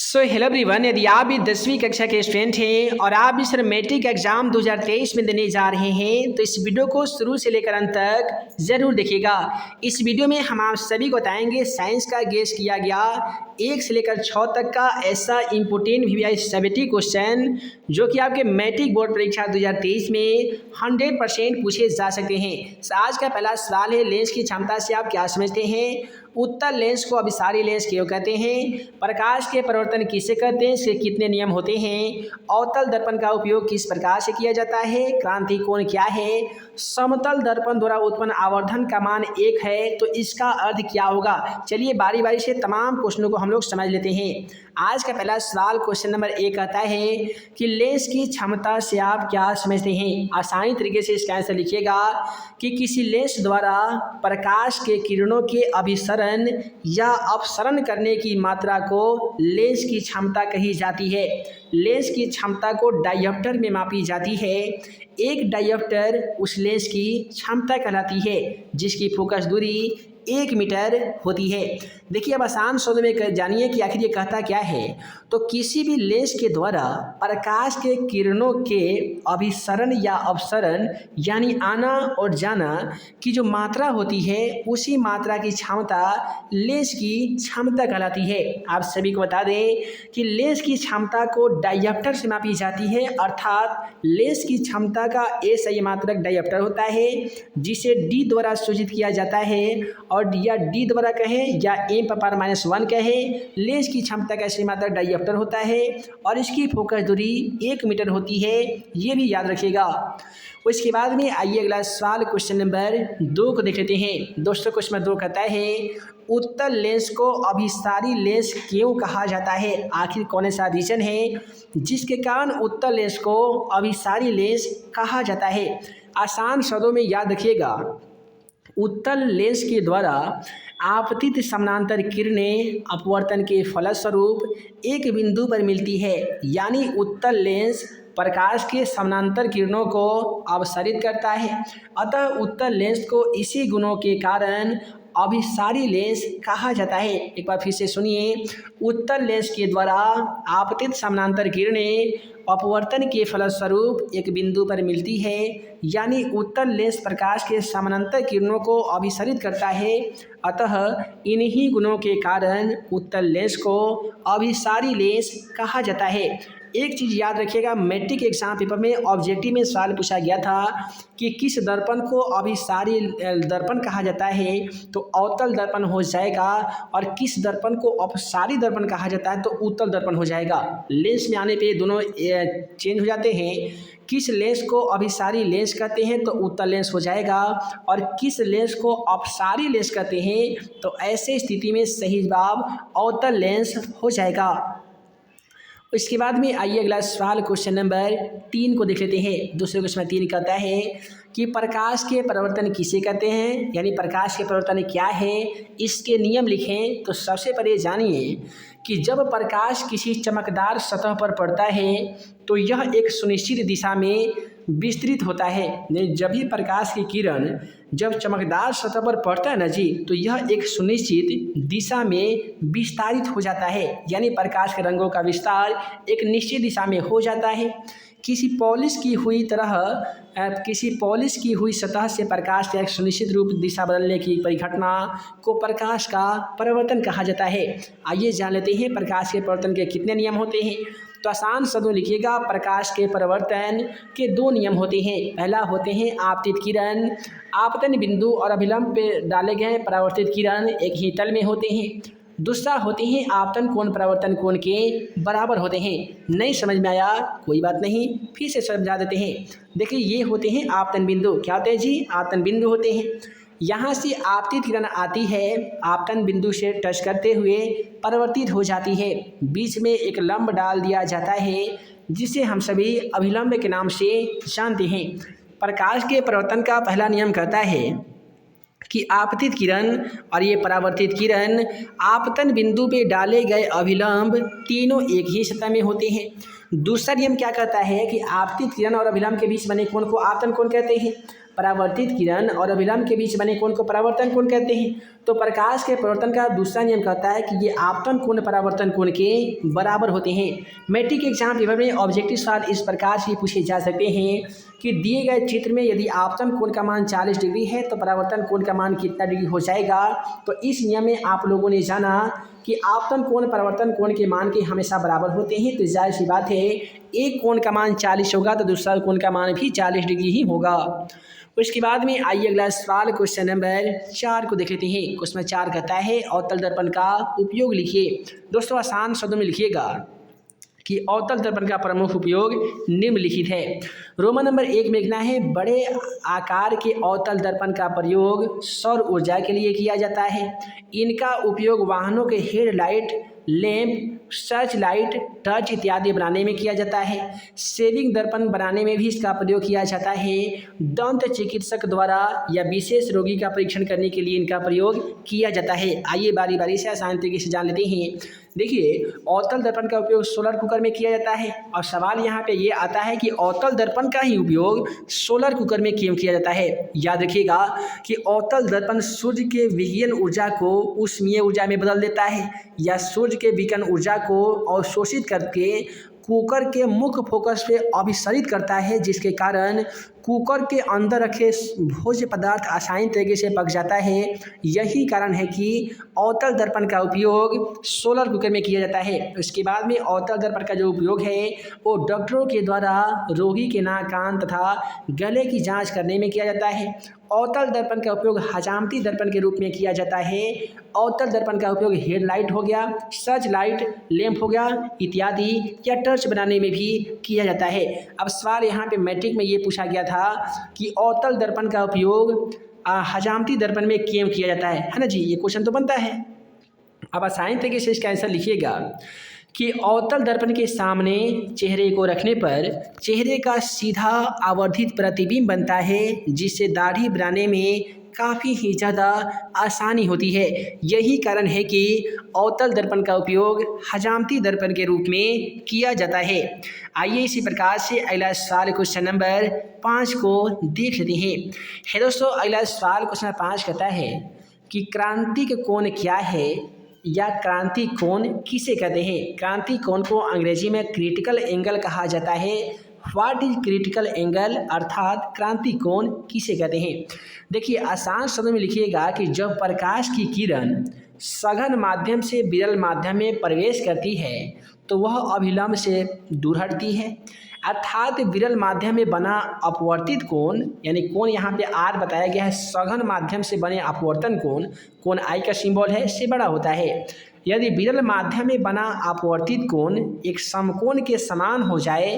Hello everyone, यदि आप भी 10वीं कक्षा के स्टूडेंट हैं और आप भी सर मैट्रिक एग्जाम 2023 में देने जा रहे हैं तो इस वीडियो को शुरू से लेकर अंत तक ज़रूर देखिएगा। इस वीडियो में हम आप सभी को बताएंगे साइंस का गेस किया गया 1 से लेकर 6 तक का ऐसा इम्पोर्टेंट VVI 70 क्वेश्चन जो कि आपके मैट्रिक बोर्ड परीक्षा 2023 में 100% पूछे जा सकते हैं। आज का पहला सवाल है, लेंस की क्षमता से आप क्या समझते हैं? उत्तल लेंस को अभिसारी लेंस क्यों कहते हैं? प्रकाश के परावर्तन किसे कहते हैं? इसके कितने नियम होते हैं? अवतल दर्पण का उपयोग किस प्रकार से किया जाता है? क्रांति कोण क्या है? समतल दर्पण द्वारा उत्पन्न आवर्धन का मान 1 है तो इसका अर्थ क्या होगा? चलिए बारी बारी से तमाम क्वेश्चनों को हम लोग समझ लेते हैं। आज का पहला सवाल क्वेश्चन नंबर 1 कहता है कि लेंस की क्षमता से आप क्या समझते हैं? आसानी तरीके से इसका आंसर लिखिएगा कि किसी लेंस द्वारा प्रकाश के किरणों के अभिसरण या अपसरण करने की मात्रा को लेंस की क्षमता कही जाती है। लेंस की क्षमता को डायोप्टर में मापी जाती है। एक डायोप्टर उस लेंस की क्षमता कहलाती है जिसकी फोकस दूरी 1 मीटर होती है। देखिए अब आसान शब्द में जानिए कि आखिर ये कहता क्या है। तो किसी भी लेंस के द्वारा प्रकाश के किरणों के अभिसरण या अपसरण यानी आना और जाना की जो मात्रा होती है उसी मात्रा की क्षमता लेंस की क्षमता कहलाती है। आप सभी को बता दें कि लेंस की क्षमता को डायोप्टर से मापी जाती है, अर्थात लेंस की क्षमता का सही मात्रक डायोप्टर होता है जिसे D द्वारा सूचित किया जाता है और या D द्वारा कहें या m⁻⁻1 कहें। लेंस की क्षमता का सही मात्रक डायोप्टर होता है और इसकी फोकस दूरी 1 मीटर होती है, ये भी याद रखिएगा। उसके बाद में आइए अगला सवाल क्वेश्चन नंबर 2 को देख लेते हैं। दोस्तों क्वेश्चन नंबर 2 कहता है उत्तल लेंस को अभिसारी लेंस क्यों कहा जाता है? आखिर कौन सा रीजन है जिसके कारण उत्तल लेंस को अभिसारी लेंस कहा जाता है? आसान शब्दों में याद रखिएगा, उत्तल लेंस के द्वारा आपतित समानांतर किरणें अपवर्तन के फलस्वरूप एक बिंदु पर मिलती है, यानी उत्तल लेंस प्रकाश के समानांतर किरणों को अपसरित करता है। अतः उत्तल लेंस को इसी गुणों के कारण अभिसारी लेंस कहा जाता है। एक बार फिर से सुनिए, उत्तल लेंस के द्वारा आपतित समानांतर किरणें अपवर्तन के फलस्वरूप एक बिंदु पर मिलती है, यानी उत्तल लेंस प्रकाश के समानांतर किरणों को अभिसरित करता है। अतः इन्हीं गुणों के कारण उत्तल लेंस को अभिसारी लेंस कहा जाता है। एक चीज़ याद रखिएगा, मैट्रिक एग्जाम पेपर में ऑब्जेक्टिव में सवाल पूछा गया था कि किस दर्पण को अभिसारी दर्पण कहा जाता है, तो अवतल दर्पण हो जाएगा, और किस दर्पण को अपसारी दर्पण कहा जाता है तो उत्तल दर्पण हो जाएगा। लेंस में आने पे दोनों चेंज हो जाते हैं। किस लेंस को अभिसारी लेंस कहते हैं तो उत्तल लेंस हो जाएगा, और किस लेंस को अपसारी लेंस कहते हैं तो ऐसे स्थिति में सही जवाब अवतल लेंस हो जाएगा। इसके बाद में आइए अगला सवाल क्वेश्चन नंबर 3 को देख लेते हैं। दूसरे क्वेश्चन 3 कहता है कि प्रकाश के परावर्तन किसे कहते हैं, यानी प्रकाश के परावर्तन क्या है, इसके नियम लिखें। तो सबसे पहले जानिए कि जब प्रकाश किसी चमकदार सतह पर पड़ता है तो यह एक सुनिश्चित दिशा में विस्तृत होता है। जब भी प्रकाश की किरण जब चमकदार सतह पर पड़ता है ना जी, तो यह एक सुनिश्चित दिशा में विस्तारित हो जाता है, यानी प्रकाश के रंगों का विस्तार एक निश्चित दिशा में हो जाता है। किसी पॉलिश की हुई सतह से प्रकाश का एक सुनिश्चित रूप दिशा बदलने की परिघटना को प्रकाश का परावर्तन कहा जाता है। आइए जान लेते हैं प्रकाश के परावर्तन के कितने नियम होते हैं। तो आसान शब्दों लिखिएगा, प्रकाश के परावर्तन के 2 नियम होते हैं। पहला होते हैं आपतित किरण, आपतन बिंदु और अभिलंब पे डाले गए परावर्तित किरण एक ही तल में होते हैं। दूसरा होते हैं आपतन कोण परावर्तन कोण के बराबर होते हैं। नहीं समझ में आया कोई बात नहीं, फिर से समझा देते हैं। देखिए ये होते हैं आपतन बिंदु। क्या होते हैं जी? आपतन बिंदु होते हैं। यहाँ से आपतित किरण आती है, आपतन बिंदु से टच करते हुए परावर्तित हो जाती है। बीच में एक लंब डाल दिया जाता है जिसे हम सभी अभिलंब के नाम से जानते हैं। प्रकाश के परावर्तन का पहला नियम कहता है कि आपतित किरण और ये परावर्तित किरण आपतन बिंदु पे डाले गए अभिलंब तीनों एक ही सतह में होते हैं। दूसरा नियम क्या कहता है कि आपतित किरण और अभिलंब के बीच बने कोण को आपतन कोण कहते हैं। परावर्तित किरण और अभिलंब के बीच बने कोण को परावर्तन कोण कहते हैं। तो प्रकाश के परिवर्तन का दूसरा नियम कहता है कि ये आपतन कोण परावर्तन कोण के बराबर होते हैं। मैट्रिक एग्जाम पेपर में ऑब्जेक्टिव सवाल इस प्रकार से पूछे जा सकते हैं कि दिए गए चित्र में यदि आपतन कोण का मान 40 डिग्री है तो परावर्तन कोण का मान कितना डिग्री हो जाएगा। तो इस नियम में आप लोगों ने जाना कि आपतन कोण परावर्तन कोण के मान के हमेशा बराबर होते हैं। तो जाहिर सी बात है एक कोण का मान 40 होगा तो दूसरा कोण का मान भी 40 डिग्री ही होगा। उसके बाद में आइए अगला सवाल क्वेश्चन नंबर 4 को देख लेते हैं। क्वेश्चन 4 कहता है अवतल दर्पण का उपयोग लिखिए। दोस्तों आसान शब्दों में लिखिएगा कि अवतल दर्पण का प्रमुख उपयोग निम्नलिखित है। रोमन नंबर 1 में लिखना है बड़े आकार के अवतल दर्पण का प्रयोग सौर ऊर्जा के लिए किया जाता है। इनका उपयोग वाहनों के हेडलाइट, लैंप, सर्च लाइट, टर्च इत्यादि बनाने में किया जाता है। सेविंग दर्पण बनाने में भी इसका प्रयोग किया जाता है। दंत चिकित्सक द्वारा या विशेष रोगी का परीक्षण करने के लिए इनका प्रयोग किया जाता है। आइए बारी बारी से आसान तरीके से जान लेते हैं। देखिए अवतल दर्पण का उपयोग सोलर कुकर में किया जाता है और सवाल यहाँ पे ये आता है कि अवतल दर्पण का ही उपयोग सोलर कुकर में क्यों किया जाता है। याद रखिएगा कि अवतल दर्पण सूर्य के विकिरण ऊर्जा को ऊष्मीय ऊर्जा में बदल देता है या सूर्य के विकिरण ऊर्जा को अवशोषित करके कुकर के मुख्य फोकस पे अभिसरित करता है, जिसके कारण कुकर के अंदर रखे भोज्य पदार्थ आसानी तरीके से पक जाता है। यही कारण है कि अवतल दर्पण का उपयोग सोलर कुकर में किया जाता है। उसके बाद में अवतल दर्पण का जो उपयोग है वो डॉक्टरों के द्वारा रोगी के नाक, कान तथा गले की जांच करने में किया जाता है। अवतल दर्पण का उपयोग हजामती दर्पण के रूप में किया जाता है। अवतल दर्पण का उपयोग हेडलाइट हो गया, सर्च लाइट, लैंप हो गया इत्यादि या टर्च बनाने में भी किया जाता है। अब सवाल यहाँ पे मैट्रिक में ये पूछा गया था कि अवतल दर्पण का उपयोग हजामती दर्पण में क्यों किया जाता है ना जी, ये क्वेश्चन तो बनता है। अब आसानी तरीके से इसका आंसर लिखिएगा कि अवतल दर्पण के सामने चेहरे को रखने पर चेहरे का सीधा आवर्धित प्रतिबिंब बनता है, जिससे दाढ़ी बनाने में काफ़ी ही ज़्यादा आसानी होती है। यही कारण है कि अवतल दर्पण का उपयोग हजामती दर्पण के रूप में किया जाता है। आइए इसी प्रकार से अगला सवाल क्वेश्चन नंबर 5 को देख लेते हैं। है दोस्तों अगला सवाल क्वेश्चन 5 कहता है कि क्रांतिक कोण क्या है या क्रांति कोण किसे कहते हैं। क्रांति कोण को अंग्रेजी में क्रिटिकल एंगल कहा जाता है। व्हाट इज क्रिटिकल एंगल अर्थात क्रांति कोण किसे कहते हैं। देखिए आसान शब्दों में लिखिएगा कि जब प्रकाश की किरण सघन माध्यम से विरल माध्यम में प्रवेश करती है तो वह अभिलंब से दूर हटती है, अर्थात विरल माध्यम में बना अपवर्तित कोण यानी कोण यहाँ पे आर बताया गया है, सघन माध्यम से बने अपवर्तन कोण आई का सिंबल है से बड़ा होता है। यदि विरल माध्यम में बना अपवर्तित कोण एक समकोण के समान हो जाए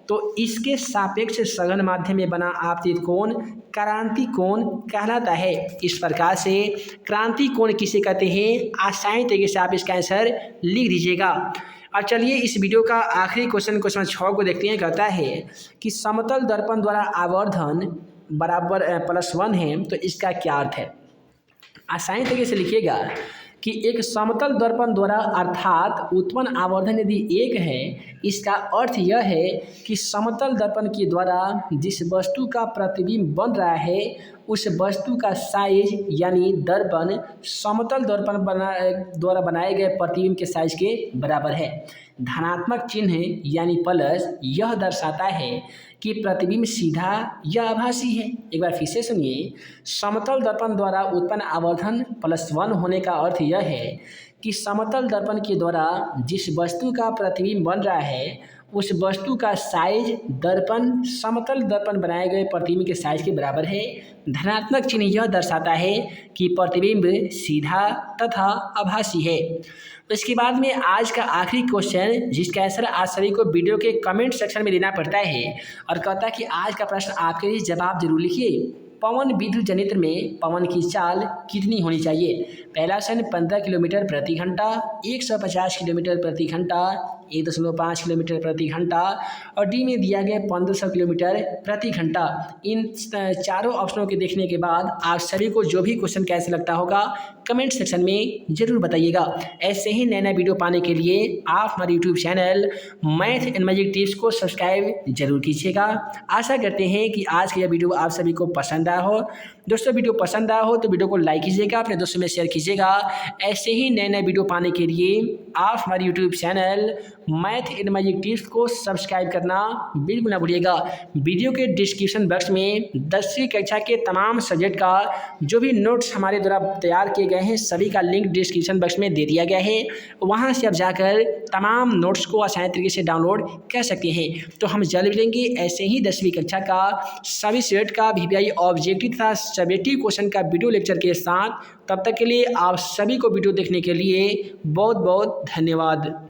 तो इसके सापेक्ष सघन माध्यम में बना आपतित कोण क्रांति कोण कहलाता है। इस प्रकार से क्रांति कोण किसे कहते हैं आसानी तरीके से आप इसका आंसर लिख दीजिएगा। और चलिए इस वीडियो का आखिरी क्वेश्चन 6 को देखते हैं। कहता है कि समतल दर्पण द्वारा आवर्धन बराबर +1 है तो इसका क्या अर्थ है। आसानी तरीके से लिखिएगा कि एक समतल दर्पण द्वारा अर्थात उत्पन्न आवर्धन यदि 1 है, इसका अर्थ यह है कि समतल दर्पण के द्वारा जिस वस्तु का प्रतिबिंब बन रहा है उस वस्तु का साइज यानी दर्पण समतल दर्पण द्वारा बनाए गए प्रतिबिंब के साइज के बराबर है। धनात्मक चिन्ह यानी प्लस यह दर्शाता है कि प्रतिबिंब सीधा या आभासी है। एक बार फिर से सुनिए, समतल दर्पण द्वारा उत्पन्न आवर्धन +1 होने का अर्थ यह है कि समतल दर्पण के द्वारा जिस वस्तु का प्रतिबिंब बन रहा है उस वस्तु का साइज दर्पण समतल दर्पण बनाए गए प्रतिबिंब के साइज के बराबर है। धनात्मक चिन्ह यह दर्शाता है कि प्रतिबिंब सीधा तथा आभासी है। इसके बाद में आज का आखिरी क्वेश्चन जिसका आंसर आप सभी को वीडियो के कमेंट सेक्शन में देना पड़ता है और कहता है कि आज का प्रश्न आपके लिए जवाब जरूर लिखिए। पवन विद्युत जनित्र में पवन की चाल कितनी होनी चाहिए। पहला ऑप्शन 15 किलोमीटर प्रति घंटा, 150 किलोमीटर प्रति घंटा 1.5 किलोमीटर प्रति घंटा और डी में दिया गया 1500 किलोमीटर प्रति घंटा। इन चारों ऑप्शनों के देखने के बाद आप सभी को जो भी क्वेश्चन कैसे लगता होगा कमेंट सेक्शन में ज़रूर बताइएगा। ऐसे ही नए नए वीडियो पाने के लिए आप हमारे YouTube channel math and magic tips को सब्सक्राइब जरूर कीजिएगा। आशा करते हैं कि आज का यह वीडियो आप सभी को पसंद आया हो। दोस्तों वीडियो पसंद आया हो तो वीडियो को लाइक कीजिएगा, अपने दोस्तों में शेयर कीजिएगा। ऐसे ही नए नए वीडियो पाने के लिए आप हमारे YouTube channel math and magic tips को सब्सक्राइब करना बिल्कुल ना भूलिएगा। वीडियो के डिस्क्रिप्शन बॉक्स में 10वीं कक्षा के तमाम सब्जेक्ट का जो भी नोट्स हमारे द्वारा तैयार किए गए हैं सभी का लिंक डिस्क्रिप्शन बॉक्स में दे दिया गया है। वहां से आप जाकर तमाम नोट्स को आसान तरीके से डाउनलोड कर सकते हैं। तो हम जल्द मिलेंगे ऐसे ही 10वीं कक्षा का सभी सब्जेक्ट का VVI ऑब्जेक्टिव तथा सब्जेक्टिव क्वेश्चन का वीडियो लेक्चर के साथ। तब तक के लिए आप सभी को वीडियो देखने के लिए बहुत बहुत धन्यवाद।